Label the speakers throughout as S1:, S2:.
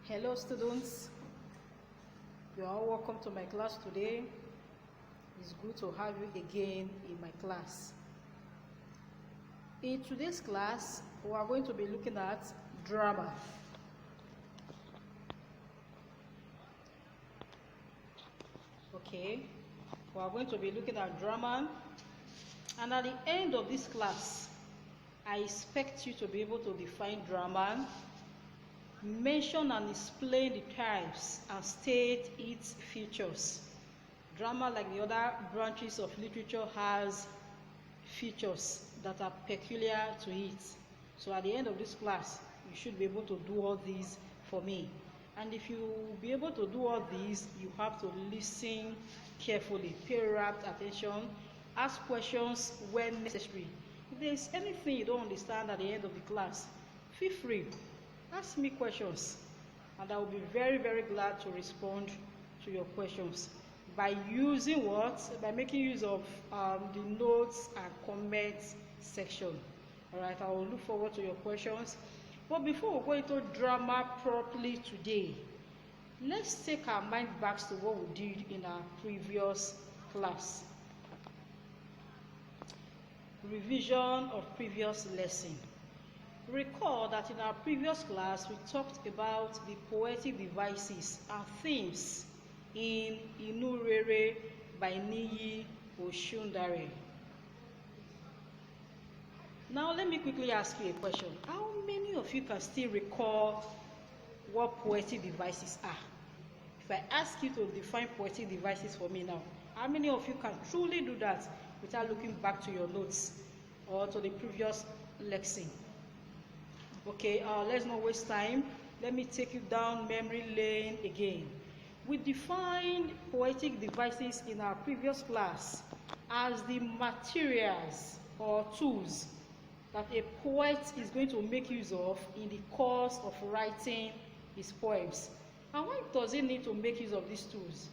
S1: Hello students, you are all welcome to my class today. It's good to have you again in my class. In today's class, we are going to be looking at drama. Okay, we are going to be looking at drama, and at the end of this class, I expect you to be able to define drama, mention and explain the types, and state its features. Drama, like the other branches of literature, has features that are peculiar to it. So at the end of this class, you should be able to do all these for me. And if you be able to do all these, you have to listen carefully, pay rapt attention, ask questions when necessary. If there is anything you don't understand at the end of the class, feel free. Ask me questions, and I will be very, very glad to respond to your questions by using what? By making use of the notes and comments section. All right, I will look forward to your questions. But before we go into drama properly today, let's take our mind back to what we did in our previous class. Revision of previous lesson. Recall that in our previous class we talked about the poetic devices and themes in Inu Rere by Niyi Oshundare. Now let me quickly ask you a question. How many of you can still recall what poetic devices are? If I ask you to define poetic devices for me now, how many of you can truly do that without looking back to your notes or to the previous lesson? Okay, let's not waste time. Let me take you down memory lane again. We defined poetic devices in our previous class as the materials or tools that a poet is going to make use of in the course of writing his poems. And why does he need to make use of these tools?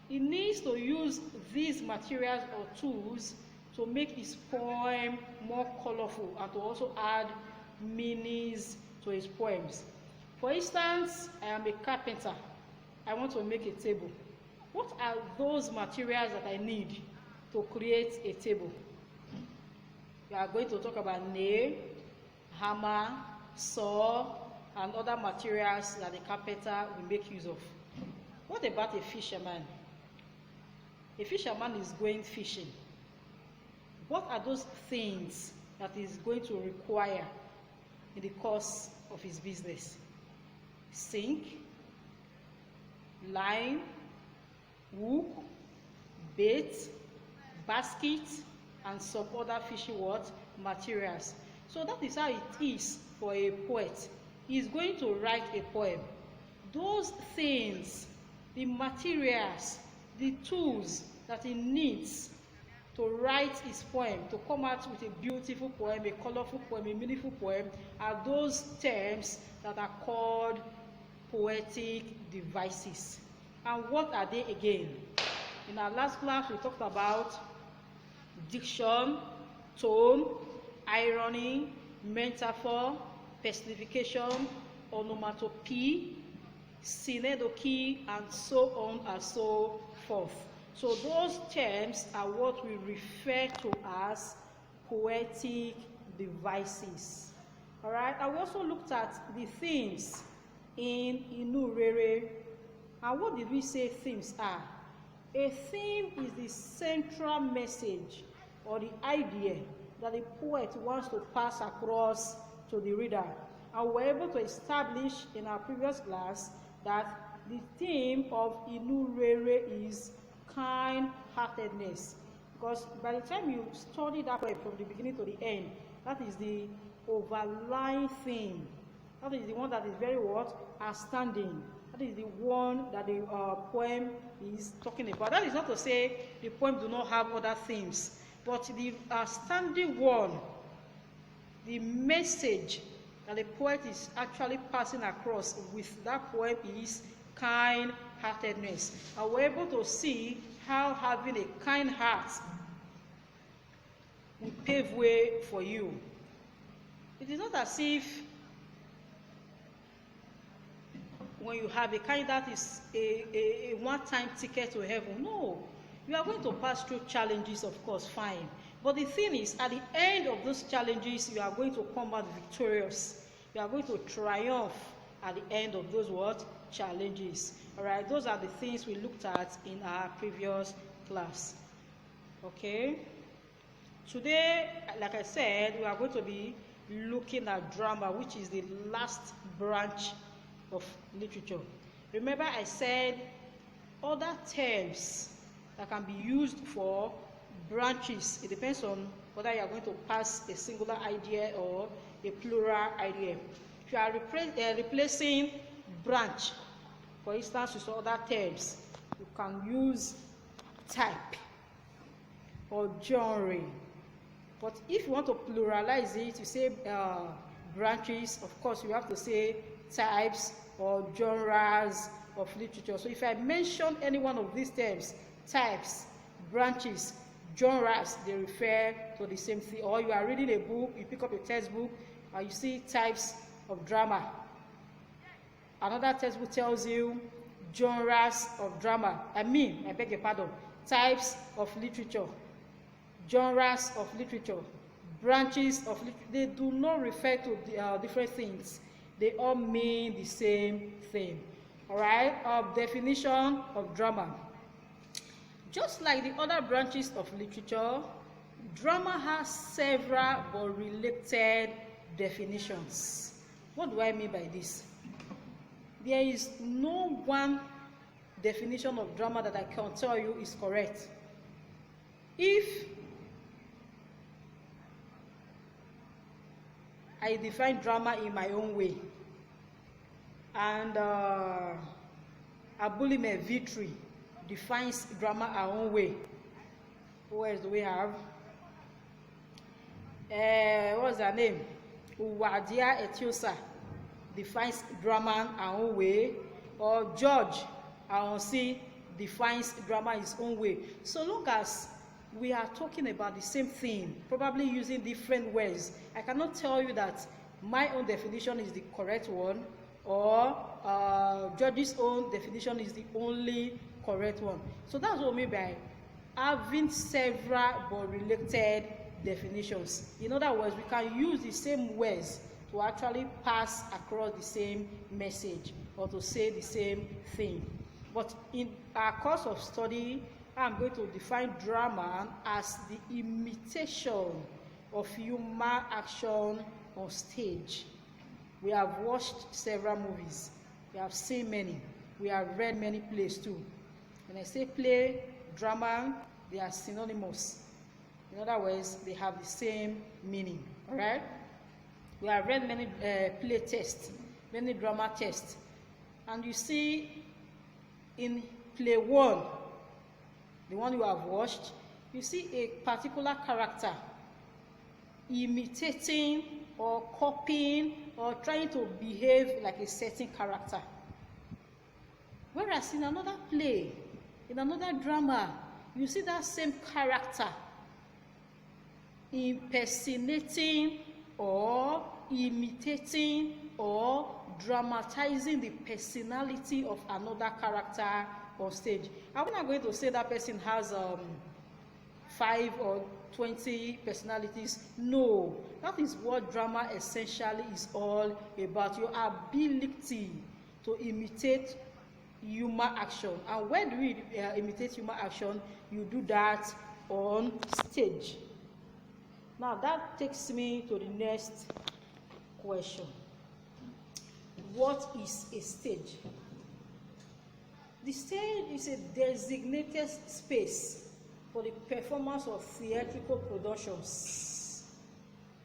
S1: He needs to use these materials or tools to make his poem more colorful and to also add meanings to his poems. For instance, I am a carpenter. I want to make a table. What are those materials that I need to create a table? We are going to talk about nail, hammer, saw, and other materials that the carpenter will make use of. What about a fisherman? A fisherman is going fishing. What are those things that is going to require in the course of his business? Sink, line, hook, bait, basket, and some other fishing materials. So that is how it is for a poet. He is going to write a poem. Those things, the materials, the tools that he needs to write his poem, to come out with a beautiful poem, a colorful poem, a meaningful poem, are those terms that are called poetic devices. And what are they again? In our last class, we talked about diction, tone, irony, metaphor, personification, onomatopoeia, synecdoche, and so on and so forth. So those terms are what we refer to as poetic devices. All right, and we also looked at the themes in Inu Rere. And what did we say themes are? A theme is the central message or the idea that the poet wants to pass across to the reader. And we're able to establish in our previous class that the theme of Inu Rere is kind-heartedness, because by the time you study that poem from the beginning to the end, that is the overlying theme. That is the one that is very outstanding. That is the one that the poem is talking about. That is not to say the poem do not have other themes, but the outstanding one, the message that the poet is actually passing across with that poem is kind-heartedness. And we're able to see how having a kind heart will pave way for you. It is not as if when you have a kind that is a one-time ticket to heaven. No, you are going to pass through challenges, of course, fine. But the thing is, at the end of those challenges, you are going to come out victorious. You are going to triumph at the end of those what? Challenges. All right, those are the things we looked at in our previous class. Okay. Today, like I said, we are going to be looking at drama, which is the last branch of literature. Remember, I said other terms that can be used for branches. It depends on whether you are going to pass a singular idea or a plural idea. If you are replacing branch, for instance, with other terms, you can use type or genre. But if you want to pluralize it, you say branches, of course, you have to say types or genres of literature. So if I mention any one of these terms, types, branches, genres, they refer to the same thing. Or you are reading a book, you pick up a textbook, and you see types of drama. Another textbook tells you genres of drama. I beg your pardon, types of literature, genres of literature, branches of literature. They do not refer to different things. They all mean the same thing. All right, definition of drama. Just like the other branches of literature, drama has several but related definitions. What do I mean by this? There is no one definition of drama that I can tell you is correct. If I define drama in my own way, and Abulime Vitri defines drama our own way, who else do we have? What's her name? Uwadia Etiosa defines drama our own way, or George Aonsi defines drama his own way. So long as we are talking about the same thing, probably using different words, I cannot tell you that my own definition is the correct one, or George's own definition is the only correct one. So that's what I mean by having several but related definitions. In other words, we can use the same words to actually pass across the same message or to say the same thing. But in our course of study, I'm going to define drama as the imitation of human action on stage. We have watched several movies. We have seen many. We have read many plays too. When I say play, drama, they are synonymous. In other words, they have the same meaning. All right? We have read many play tests, many drama tests. And you see in play one, the one you have watched, you see a particular character imitating or copying or trying to behave like a certain character. Whereas in another play, in another drama, you see that same character impersonating or imitating or dramatizing the personality of another character on stage. I'm not going to say that person has 5 or 20 personalities. No, that is what drama essentially is all about. Your ability to imitate human action. And when do we imitate human action? You do that on stage. Now that takes me to the next question. What is a stage? The stage is a designated space for the performance of theatrical productions.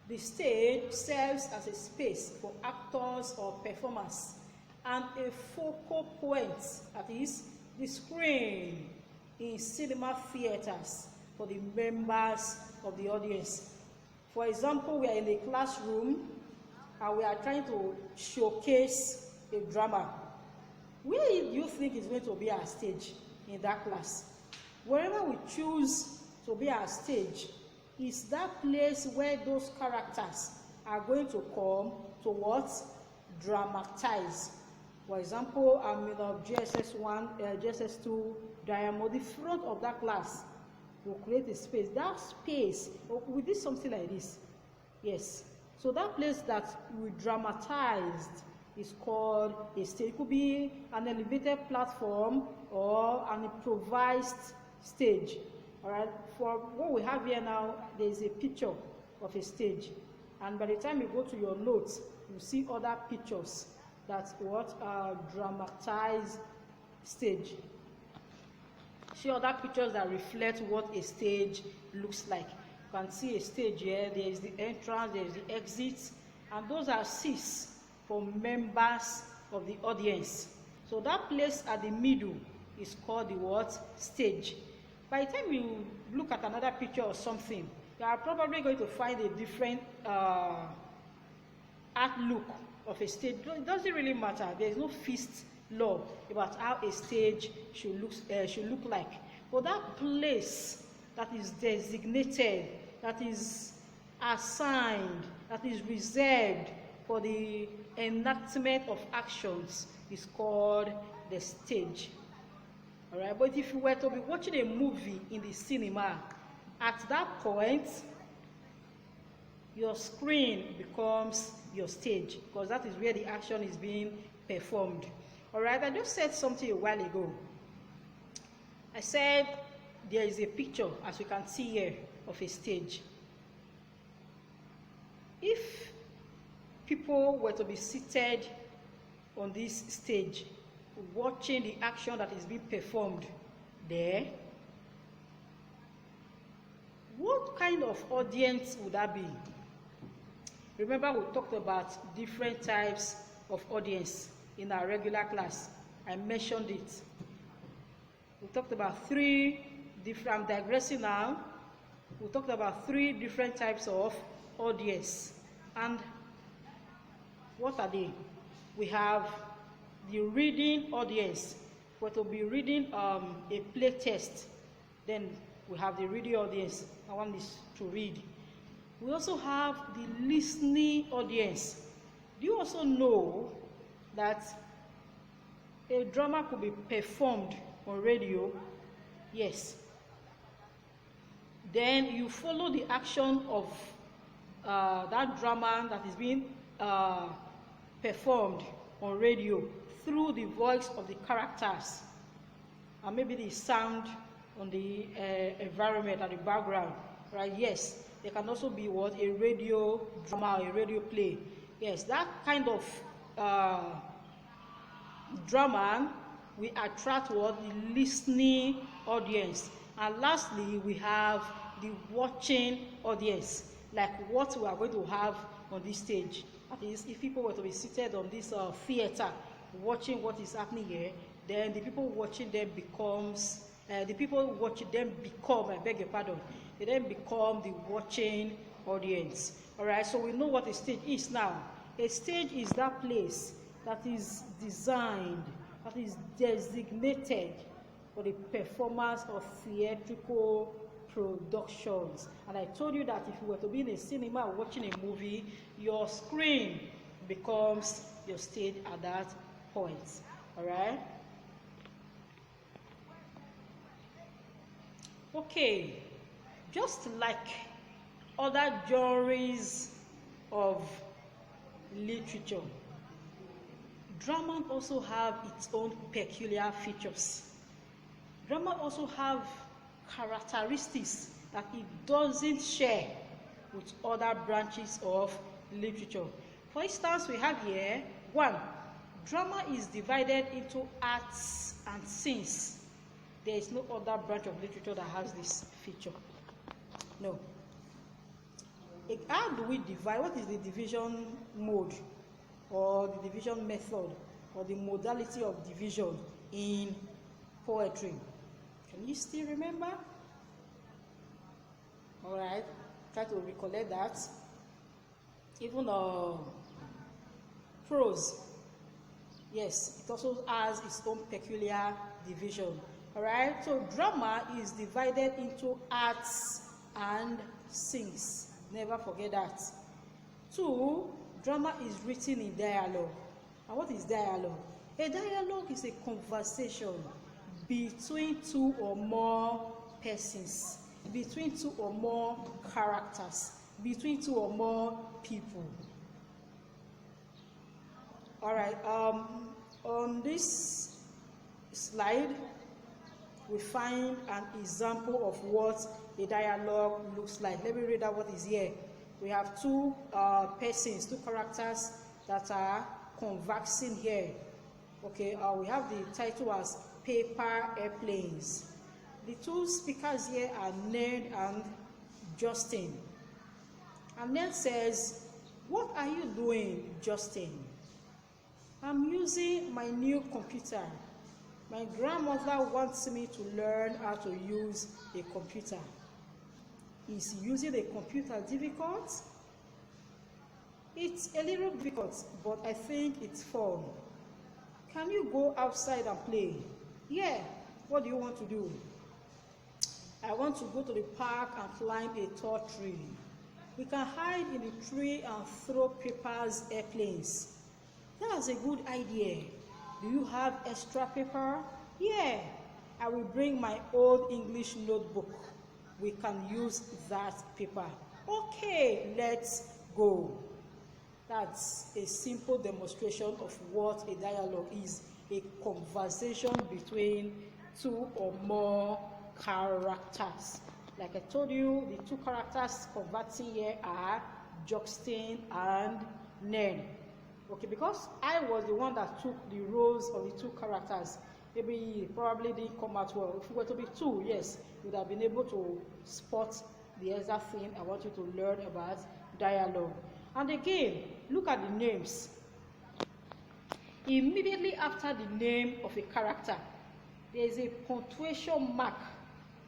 S1: The stage serves as a space for actors or performers and a focal point, that is, the screen in cinema theaters for the members of the audience. For example, we are in a classroom and we are trying to showcase a drama. Where do you think is going to be our stage in that class? Wherever we choose to be our stage is that place where those characters are going to come to what? Dramatize. For example, I'm in a GSS1, GSS2 diamond. The front of that class will create a space. That space, we did something like this. Yes. So that place that we dramatized is called a stage. It could be an elevated platform or an improvised stage. All right. For what we have here now, there is a picture of a stage, and by the time you go to your notes, you see other pictures that what dramatized stage. See other pictures that reflect what a stage looks like. You can see a stage here. There is the entrance, there is the exit, and those are seats for members of the audience. So that place at the middle is called the what? Stage. By the time you look at another picture or something, you are probably going to find a different art look of a stage. It doesn't really matter. There is no fixed law about how a stage should look like. But that place that is designated, that is assigned, that is reserved for the enactment of actions is called the stage. All right. But if you were to be watching a movie in the cinema, at that point, your screen becomes your stage, because that is where the action is being performed. All right. I just said something a while ago. I said there is a picture, as you can see here, of a stage. If people were to be seated on this stage, watching the action that is being performed there, what kind of audience would that be? Remember, we talked about different types of audience in our regular class. I mentioned it. We talked about three different, I'm digressing now. We talked about three different types of audience. And what are they? We have the reading audience. We're to be reading a play test. Then we have the reading audience. I want this to read. We also have the listening audience. Do you also know that a drama could be performed on radio? Yes. Then you follow the action of that drama that is being performed on radio through the voice of the characters and maybe the sound on the environment and the background, right? Yes, there can also be what? A radio drama, a radio play. Yes, that kind of drama, we attract what? The listening audience. And lastly, we have the watching audience, like what we are going to have on this stage. That is, if people were to be seated on this theater, watching what is happening here, then the people watching them becomes, I beg your pardon, they then become the watching audience. All right, so we know what a stage is now. A stage is that place that is designed, that is designated for the performance of theatrical productions. And I told you that if you were to be in a cinema watching a movie, your screen becomes your stage at that point. All right? Okay, just like other genres of literature, drama also have its own peculiar features. Drama also have characteristics that it doesn't share with other branches of literature. For instance, we have here, one, drama is divided into acts and scenes. There is no other branch of literature that has this feature. No. How do we divide? What is the division mode or the division method or the modality of division in poetry? Can you still remember? All right. Try to recollect that. Even prose. Yes, it also has its own peculiar division. All right. So drama is divided into acts and scenes. Never forget that. Two, drama is written in dialogue. And what is dialogue? A dialogue is a conversation between two or more persons, between two or more characters, between two or more people. All right, on this slide, we find an example of what a dialogue looks like. Let me read out what is here. We have two persons, two characters that are conversing here. Okay, we have the title as Paper Airplanes. The two speakers here are Ned and Justin. And Ned says, "What are you doing, Justin?" "I'm using my new computer. My grandmother wants me to learn how to use a computer." Is using a computer difficult? It's a little difficult, but I think it's fun. Can you go outside and play? Yeah, what do you want to do? I want to go to the park and climb a tall tree. We can hide in the tree and throw papers, airplanes. That's a good idea. Do you have extra paper? Yeah, I will bring my old English notebook. We can use that paper. Okay, let's go. That's a simple demonstration of what a dialogue is, a conversation between two or more characters. Like I told you, the two characters conversing here are Justin and Ned. Okay, because I was the one that took the roles of the two characters, maybe it probably didn't come out well. If it were to be two, yes, you would have been able to spot the exact thing I want you to learn about dialogue. And again, look at the names. Immediately after the name of a character, there is a punctuation mark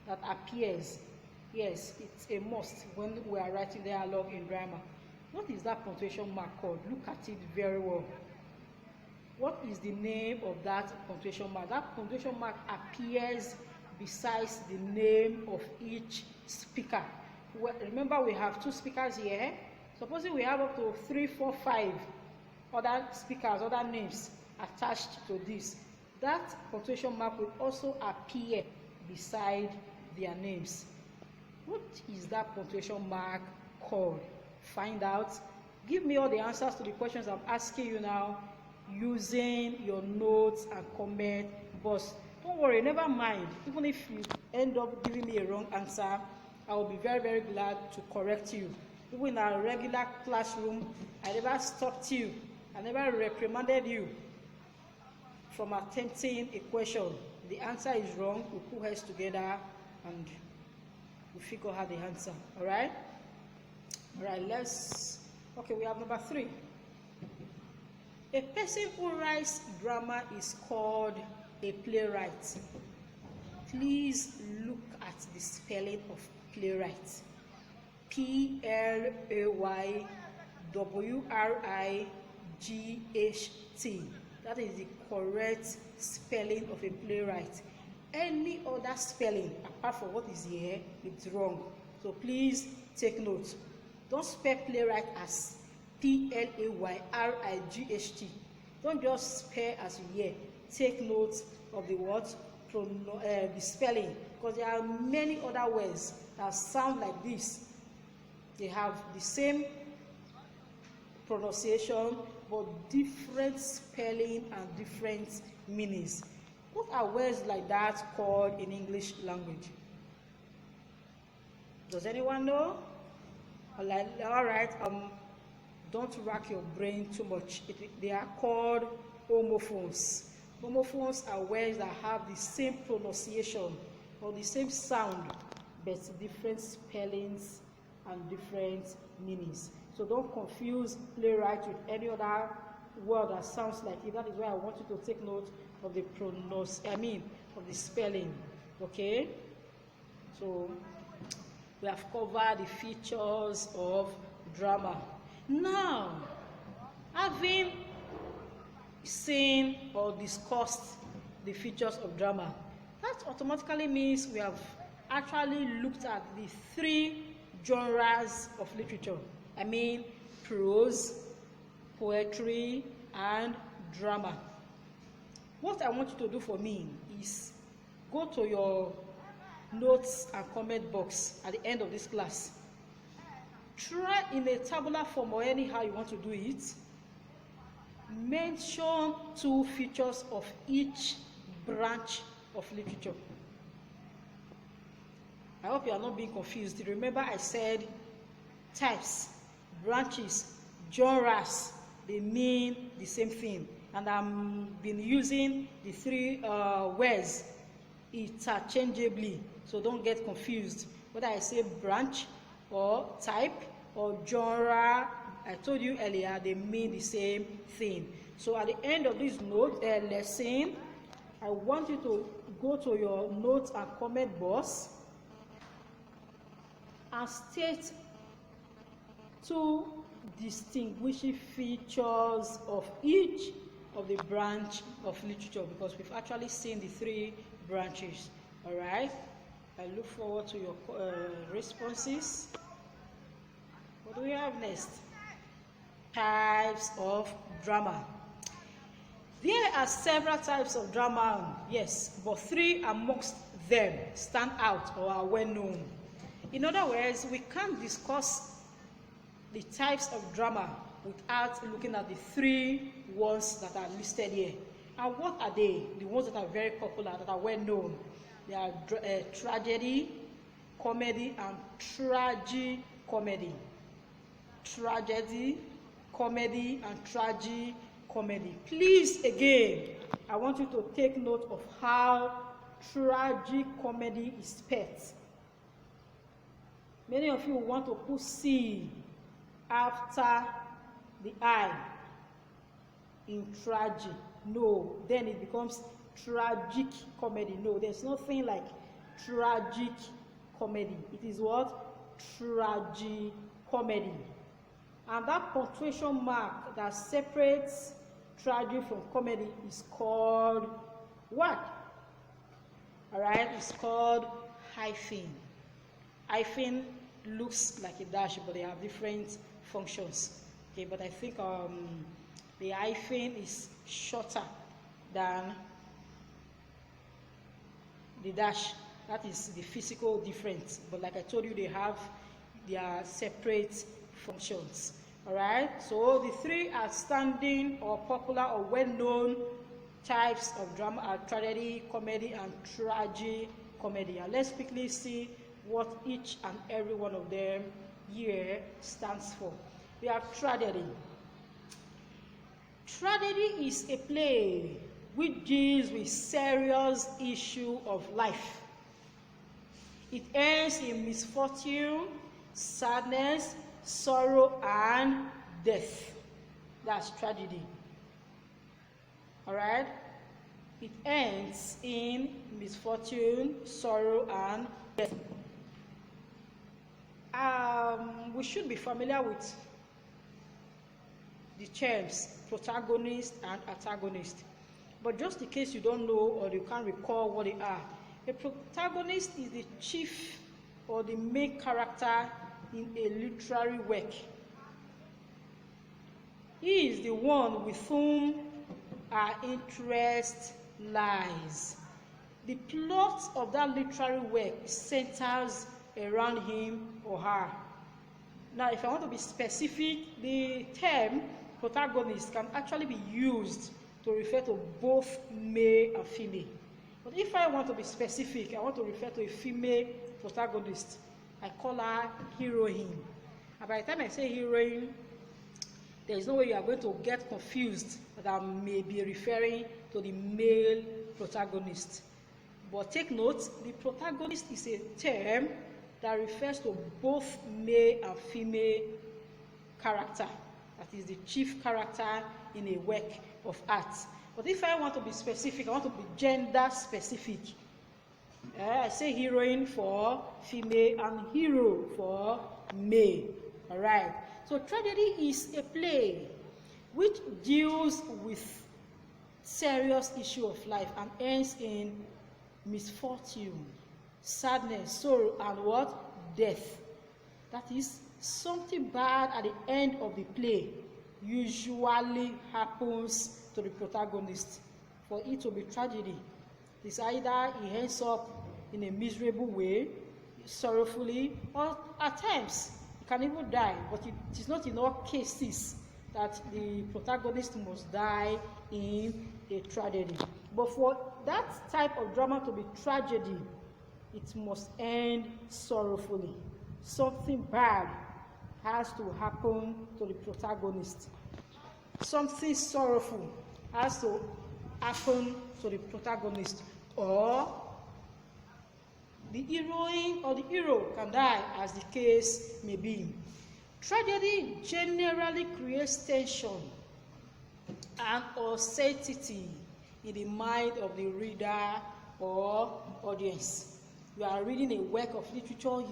S1: that appears. Yes, it's a must when we are writing dialogue in grammar. What is that punctuation mark called? Look at it very well. What is the name of that punctuation mark? That punctuation mark appears besides the name of each speaker. Remember, we have two speakers here. Supposing we have up to 3, 4, 5 other speakers, other names attached to this, that punctuation mark will also appear beside their names. What is that punctuation mark called? Find out. Give me all the answers to the questions I'm asking you now using your notes and comment box. Don't worry, never mind. Even if you end up giving me a wrong answer, I will be very, very glad to correct you. Even in our regular classroom, I never stopped you. I never reprimanded you from attempting a question. The answer is wrong. We put heads together and we figure out the answer. All right? All right, okay, we have number 3. A person who writes drama is called a playwright. Please look at the spelling of playwright. Playwright. That is the correct spelling of a playwright. Any other spelling apart from what is here, it's wrong. So please take note. Don't spell playwright as Playright. Don't just spell as you hear. Take note of the words, the spelling, because there are many other words that sound like this. They have the same pronunciation but different spelling and different meanings. What are words like that called in English language? Does anyone know? All right, don't rack your brain too much. They are called homophones. Homophones are words that have the same pronunciation or the same sound, but different spellings and different meanings. So don't confuse playwright with any other word that sounds like it. That is why I want you to take note of the of the spelling. Okay? So we have covered the features of drama. Now, having seen or discussed the features of drama, that automatically means we have actually looked at the 3 genres of literature. Prose, poetry, and drama. What I want you to do for me is go to your notes and comment box at the end of this class. Try in a tabular form or anyhow you want to do it. Mention 2 features of each branch of literature. I hope you are not being confused. Remember I said types, branches, genres, they mean the same thing. And I've been using the 3 words interchangeably. So don't get confused. Whether I say branch or type or genre, I told you earlier, they mean the same thing. So at the end of this lesson, I want you to go to your notes and comment box and state 2 distinguishing features of each of the branch of literature, because we've actually seen the 3 branches. All right, I look forward to your responses. What do we have next? Types of drama. There are several types of drama, yes, but 3 amongst them stand out or are well known. In other words, we can't discuss the types of drama without looking at the 3 ones that are listed here. And what are they? The ones that are very popular, that are well known. They are tragedy, comedy, and tragicomedy. Tragedy, comedy, and tragicomedy. Please, again, I want you to take note of how tragicomedy is spelled. Many of you want to put C after the I in tragic. No, then it becomes tragic comedy. No, there's nothing like tragic comedy. It is what? Tragicomedy. And that punctuation mark that separates tragedy from comedy is called what? All right, it's called hyphen. Hyphen looks like a dash, but they have different functions. Okay, but I think the hyphen is shorter than the dash. That is the physical difference. But like I told you, they have their separate functions. All right, so the 3 outstanding or popular or well-known types of drama are tragedy, comedy, and tragicomedy. And let's quickly see what each and every one of them here stands for. We have tragedy. Tragedy is a play which deals with serious issue of life. It ends in misfortune, sadness, sorrow, and death. That's tragedy. All right? It ends in misfortune, sorrow, and death. We should be familiar with the terms protagonist and antagonist. But just in case you don't know or you can't recall what they are, a protagonist is the chief or the main character in a literary work. He is the one with whom our interest lies. The plot of that literary work centers around him or her. Now, if I want to be specific, the term protagonist can actually be used to refer to both male and female. But if I want to be specific, I want to refer to a female protagonist, I call her heroine. And by the time I say heroine, there is no way you are going to get confused that I may be referring to the male protagonist. But take note, the protagonist is a term that refers to both male and female character. That is the chief character in a work of art. But if I want to be specific, I want to be gender specific. I say heroine for female and hero for male. All right. So tragedy is a play which deals with serious issue of life and ends in misfortune, sadness, sorrow, and what? Death. That is, something bad at the end of the play usually happens to the protagonist. for it to be tragedy. It's either he ends up in a miserable way, sorrowfully, or at times he can even die. But it is not in all cases that the protagonist must die in a tragedy. But for that type of drama to be tragedy, it must end sorrowfully. Something bad has to happen to the protagonist. Something sorrowful has to happen to the protagonist, or the heroine or the hero can die, as the case may be. Tragedy generally creates tension and uncertainty in the mind of the reader or audience. You are reading a work of literature,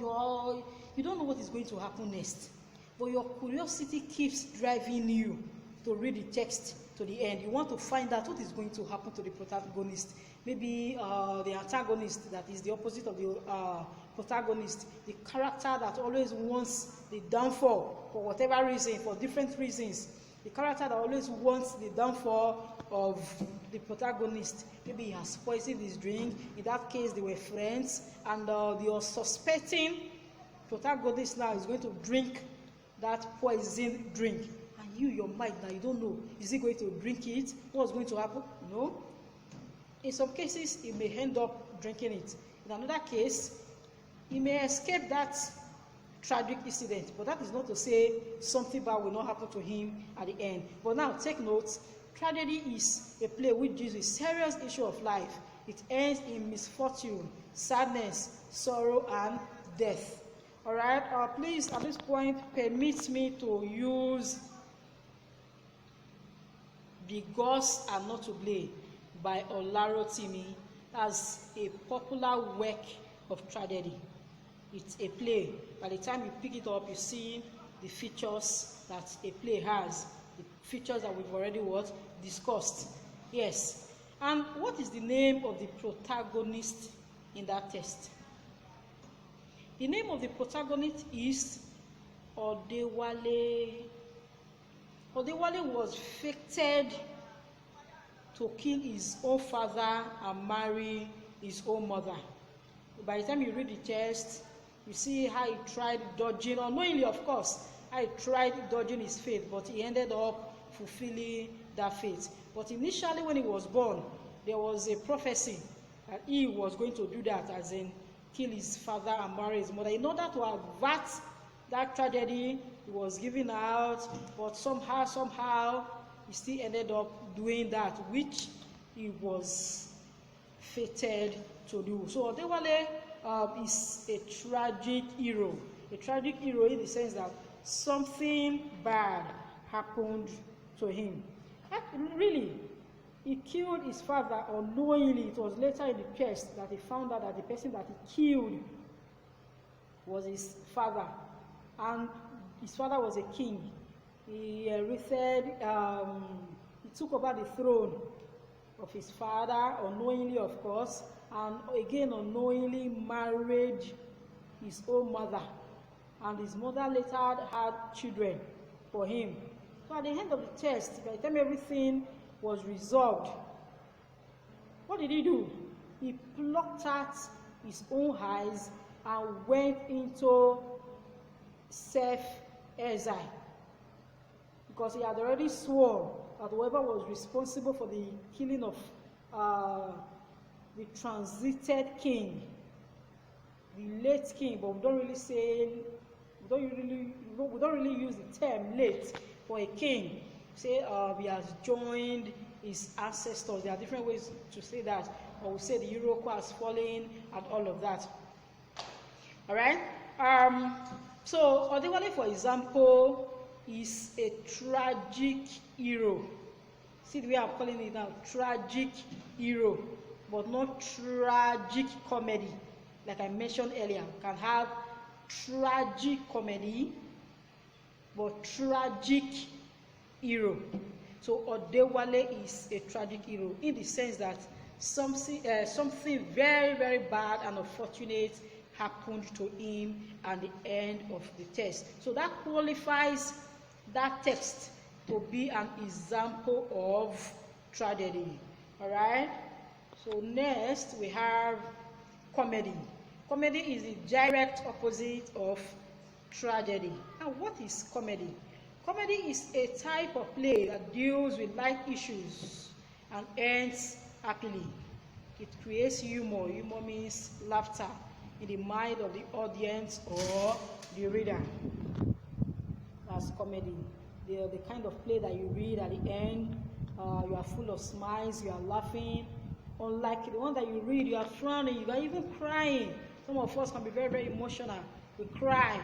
S1: you don't know what is going to happen next, but your curiosity keeps driving you to read the text to the end. You want to find out what is going to happen to the protagonist. Maybe the antagonist, that is the opposite of the protagonist, the character that always wants the downfall for whatever reason, for different reasons. The character that always wants the downfall of the protagonist. Maybe he has poisoned his drink. In that case, they were friends, and the unsuspecting protagonist now is going to drink that poisoned drink. And you, your mind, now you don't know, is he going to drink it? What's going to happen? No. In some cases, he may end up drinking it. In another case, he may escape that tragic incident, but that is not to say something bad will not happen to him at the end. But now, take note, tragedy is a play which deals with serious issue of life. It ends in misfortune, sadness, sorrow, and death. All right, please, at this point, permit me to use The Gods Are Not to Blame by Olarotimi as a popular work of tragedy. It's a play. By the time you pick it up, you see the features that a play has, the features that we've already discussed. Yes. And what is the name of the protagonist in that text? The name of the protagonist is Odewale. Odewale was fated to kill his own father and marry his own mother. By the time you read the text, you see how he tried dodging, unknowingly of course, how he tried dodging his fate, but he ended up fulfilling that fate. But initially when he was born, there was a prophecy that he was going to do that, as in kill his father and marry his mother. In order to avert that tragedy, he was given out, but somehow, he still ended up doing that, which he was fated to do. So Odewale is a tragic hero. A tragic hero in the sense that something bad happened to him. Really, he killed his father unknowingly. It was later in the text that he found out that the person that he killed was his father. And his father was a king. He inherited, he took over the throne of his father, unknowingly of course, and again unknowingly married his own mother. And his mother later had children for him. So at the end of the text, by the time everything was resolved, what did he do? He plucked out his own eyes and went into self-exile, because he had already sworn that whoever was responsible for the killing of the transited king, the late king, but we don't really use the term late for a king. Say he has joined his ancestors. There are different ways to say that, or we say the Iroko has fallen and all of that. All right. So Odewale, for example, is a tragic hero. See the way I'm calling it now, tragic hero, but not tragic comedy. Like I mentioned earlier, you can have tragic comedy, but tragic hero. So Odewale is a tragic hero in the sense that something very, very bad and unfortunate happened to him at the end of the text. So that qualifies that text to be an example of tragedy. All right. So next we have comedy. Comedy is the direct opposite of tragedy. And what is comedy? Comedy is a type of play that deals with light issues and ends happily. It creates humor. Humor means laughter in the mind of the audience or the reader. That's comedy. The kind of play that you read at the end, you are full of smiles, you are laughing. Unlike the one that you read, you are frowning, you are even crying. Some of us can be very, very emotional. We cry.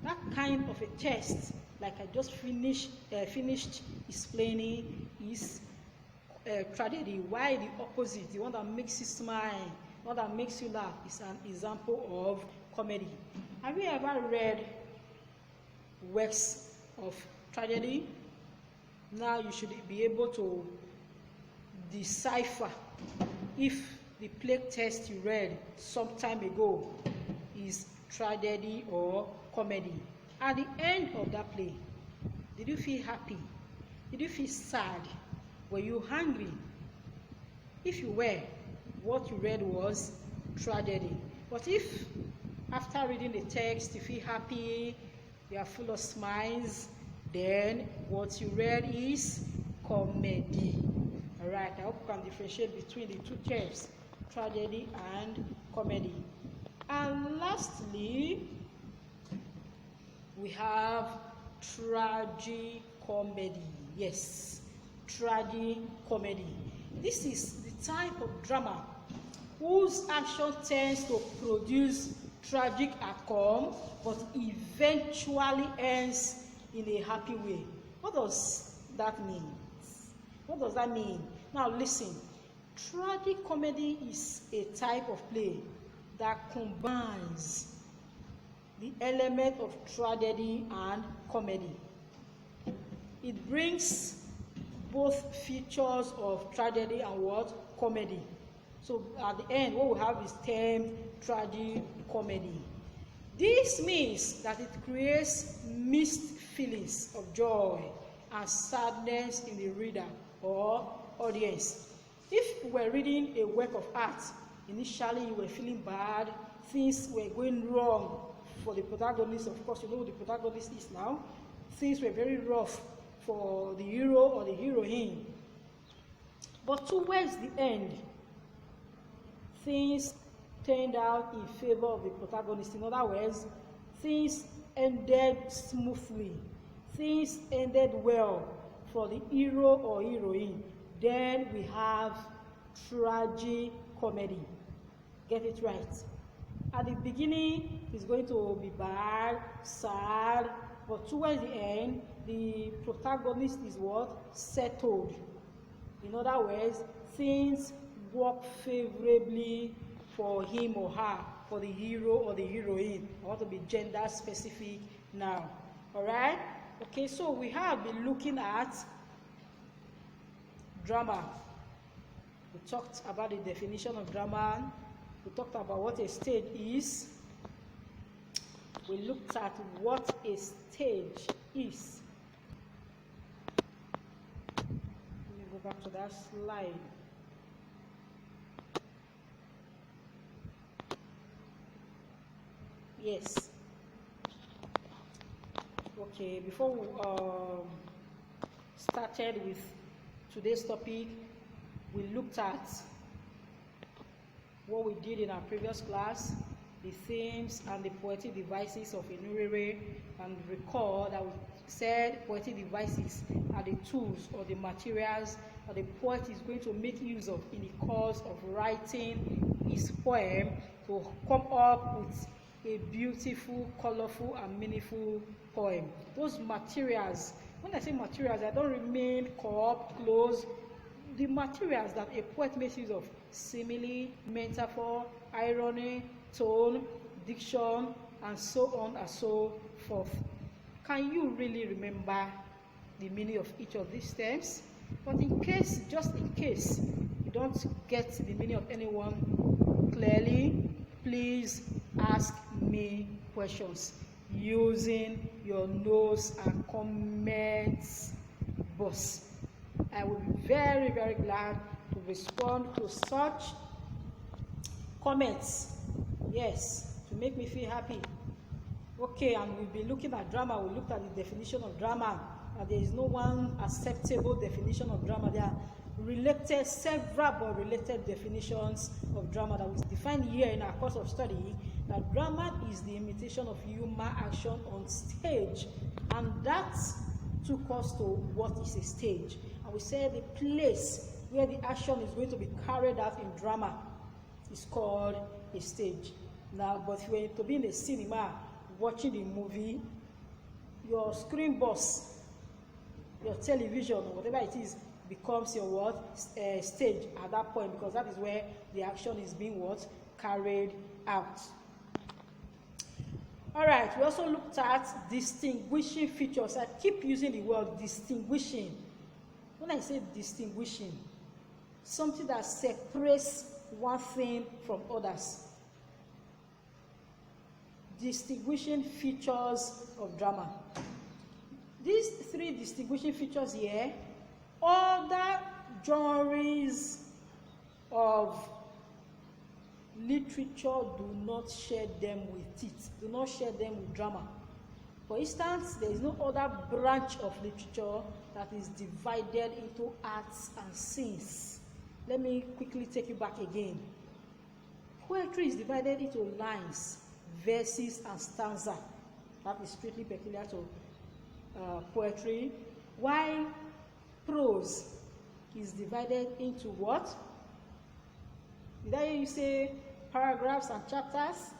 S1: That kind of a test, like I just finished explaining, is tragedy. Why the opposite? The one that makes you smile, the one that makes you laugh, is an example of comedy. Have you ever read works of tragedy? Now you should be able to decipher if the play text you read some time ago is tragedy or comedy. At the end of that play, did you feel happy? Did you feel sad? Were you hungry? If you were, what you read was tragedy. But if after reading the text you feel happy, you are full of smiles, then what you read is comedy. All right, I hope you can differentiate between the two terms, tragedy and comedy. And lastly, we have tragicomedy. Yes, tragicomedy. This is the type of drama whose action tends to produce tragic outcome, but eventually ends in a happy way. What does that mean? What does that mean? Now listen, tragicomedy is a type of play that combines the element of tragedy and comedy. It brings both features of tragedy and what? Comedy. So at the end, what we have is termed tragicomedy. This means that it creates mixed feelings of joy and sadness in the reader or audience. If you were reading a work of art, initially you were feeling bad, things were going wrong for the protagonist. Of course, you know who the protagonist is now. Things were very rough for the hero or the heroine. But towards the end, things turned out in favor of the protagonist. In other words, things ended smoothly. Things ended well for the hero or heroine. Then we have tragicomedy. Get it right. At the beginning, it's going to be bad, sad, but towards the end, the protagonist is what? Settled. In other words, things work favorably for him or her, for the hero or the heroine. I want to be gender specific now. All right? Okay, so we have been looking at drama. We talked about the definition of drama. We talked about what a stage is. We looked at what a stage is. Let me go back to that slide. Yes. Okay, before we started with today's topic, we looked at what we did in our previous class, the themes and the poetic devices of Enurere, and recall that we said poetic devices are the tools or the materials that the poet is going to make use of in the course of writing his poem to come up with a beautiful, colorful, and meaningful poem. Those materials, when I say materials, I don't mean cup, clothes, the materials that a poet makes use of: simile, metaphor, irony, tone, diction, and so on and so forth. Can you really remember the meaning of each of these terms? But in case, just in case, you don't get the meaning of anyone clearly, please ask me questions using your notes and comments box. I will be very, very glad to respond to such comments. Yes, to make me feel happy. Okay, and we'll be looking at drama. We looked at the definition of drama, and there is no one acceptable definition of drama. There are related, several but related definitions of drama that we define here in our course of study. That drama is the imitation of human action on stage, and that took us to what is a stage. And we said the place where the action is going to be carried out in drama is called a stage. Now, but if you were to be in a cinema watching the movie, your screen box, your television, or whatever it is, becomes your what? Stage at that point, because that is where the action is being what? Carried out. All right, we also looked at distinguishing features. I keep using the word distinguishing. When I say distinguishing, something that separates one thing from others. Distinguishing features of drama. These three distinguishing features here, other genres of literature do not share them with it, do not share them with drama. For instance, there is no other branch of literature that is divided into acts and scenes. Let me quickly take you back again. Poetry is divided into lines, verses, and stanza. That is strictly peculiar to poetry. While prose is divided into what? Did I hear you say paragraphs and chapters?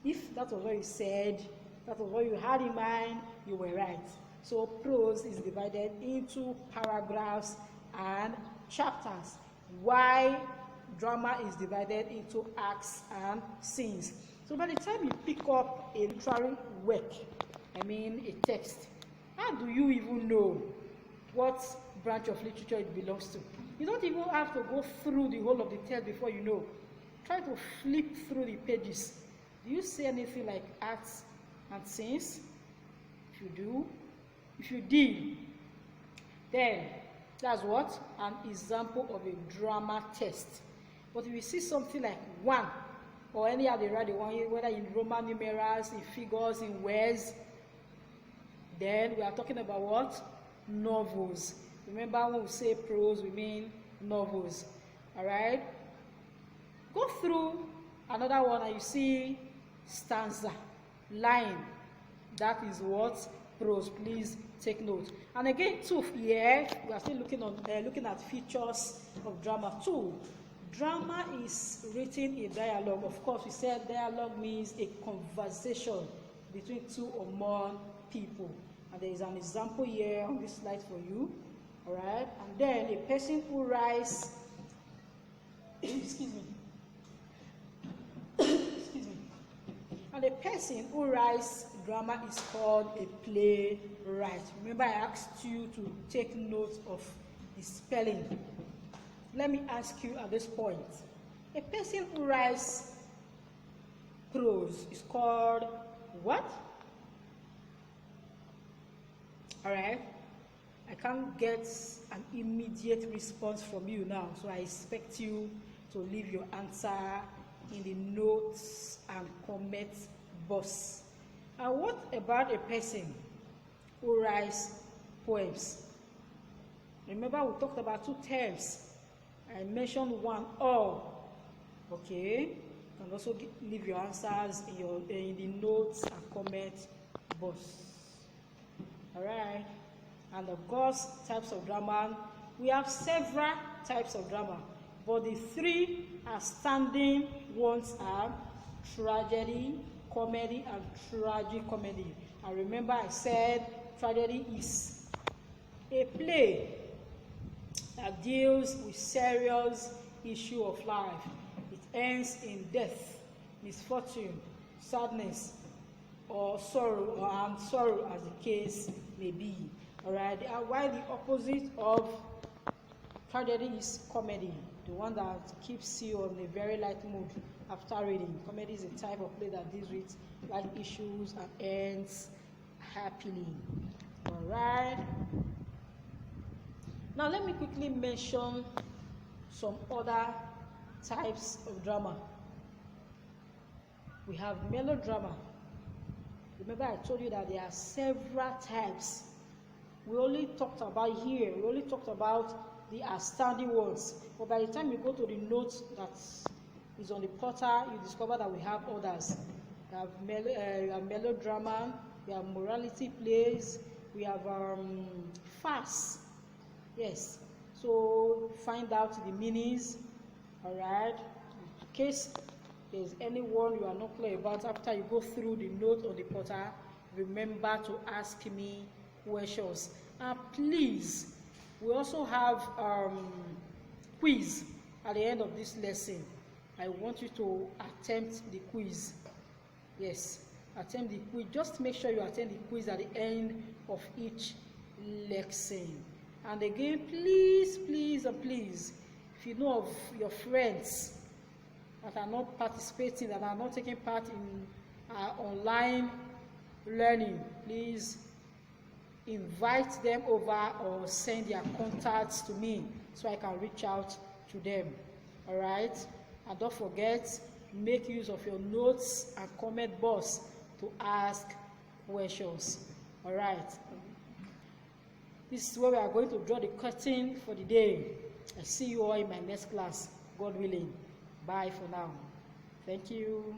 S1: If that was what you said, that was what you had in mind, you were right. So prose is divided into paragraphs and chapters, while drama is divided into acts and scenes. So by the time you pick up a literary work, I mean a text, how do you even know what branch of literature it belongs to? You don't even have to go through the whole of the text before you know. Try to flip through the pages. Do you see anything like acts and scenes? If you do, if you did, then that's what? An example of a drama text. But if you see something like one, or any other one, whether in Roman numerals, in figures, in words, then we are talking about what? Novels. Remember, when we say prose, we mean novels. All right? Go through another one and you see stanza, line. That is what? Prose. Please take note. And again, too, here we are still looking at features of drama. Two, drama is written in dialogue. Of course, we said dialogue means a conversation between two or more people. And there is an example here on this slide for you. All right? And then a person who writes, excuse me. Excuse me. And a person who writes drama is called a playwright. Remember, I asked you to take note of the spelling. Let me ask you at this point. A person who writes prose is called what? All right? I can't get an immediate response from you now, so I expect you to leave your answer in the notes and comment box. And what about a person who writes poems? Remember, we talked about two terms. I mentioned one, all. Okay? You can also leave your answers in the notes and comment box. All right? And of course, types of drama. We have several types of drama, but the three outstanding ones are tragedy, comedy, and tragicomedy. And remember, I said tragedy is a play that deals with serious issue of life. It ends in death, misfortune, sadness, or sorrow, and sorrow as the case may be. All right. While the opposite of tragedy is comedy, the one that keeps you on a very light mood after reading. Comedy is a type of play that deals with life issues and ends happily. All right. Now let me quickly mention some other types of drama. We have melodrama. Remember I told you that there are several types. We only talked about the outstanding ones. But by the time you go to the notes that is on the portal, you discover that we have others. We have melodrama, we have morality plays, we have farce. Yes. So find out the meanings. All right. In case there's anyone you are not clear about after you go through the note on the portal, remember to ask me questions. And please, we also have quiz at the end of this lesson. I want you to attempt the quiz. Yes, attempt the quiz. Just make sure you attend the quiz at the end of each lesson. And again, please, please, and please, if you know of your friends that are not participating, that are not taking part in online learning, please invite them over or send their contacts to me so I can reach out to them. All right? And don't forget, make use of your notes and comment box to ask questions. All right? This is where we are going to draw the curtain for the day. I see you all in my next class, God willing. Bye for now. Thank you.